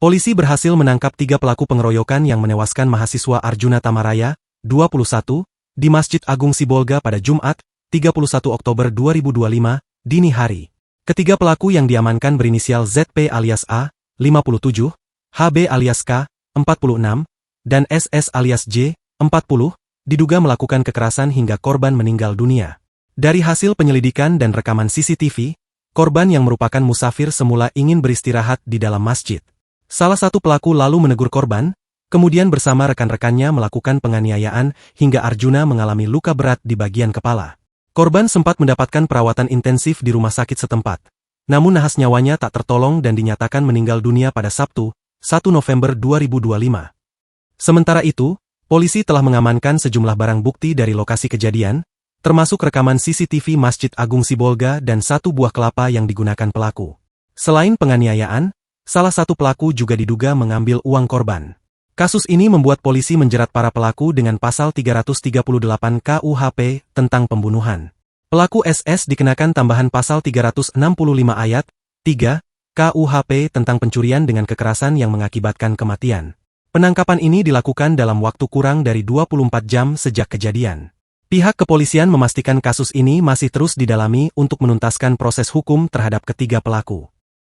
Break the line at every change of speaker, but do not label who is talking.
Polisi berhasil menangkap 3 pelaku pengeroyokan yang menewaskan mahasiswa Arjuna Tamaraya, 21, di Masjid Agung Sibolga pada Jumat, 31 Oktober 2025, dini hari. Ketiga pelaku yang diamankan berinisial ZP alias A, 57, HB alias K, 46, dan SS alias J, 40, diduga melakukan kekerasan hingga korban meninggal dunia. Dari hasil penyelidikan dan rekaman CCTV, korban yang merupakan musafir semula ingin beristirahat di dalam masjid. Salah satu pelaku lalu menegur korban, kemudian bersama rekan-rekannya melakukan penganiayaan hingga Arjuna mengalami luka berat di bagian kepala. Korban sempat mendapatkan perawatan intensif di rumah sakit setempat. Namun nahas nyawanya tak tertolong dan dinyatakan meninggal dunia pada Sabtu, 1 November 2025. Sementara itu, polisi telah mengamankan sejumlah barang bukti dari lokasi kejadian, termasuk rekaman CCTV Masjid Agung Sibolga dan 1 buah kelapa yang digunakan pelaku. Selain penganiayaan, salah satu pelaku juga diduga mengambil uang korban. Kasus ini membuat polisi menjerat para pelaku dengan pasal 338 KUHP tentang pembunuhan. Pelaku SS dikenakan tambahan pasal 365 ayat 3 KUHP tentang pencurian dengan kekerasan yang mengakibatkan kematian. Penangkapan ini dilakukan dalam waktu kurang dari 24 jam sejak kejadian. Pihak kepolisian memastikan kasus ini masih terus didalami untuk menuntaskan proses hukum terhadap ketiga pelaku.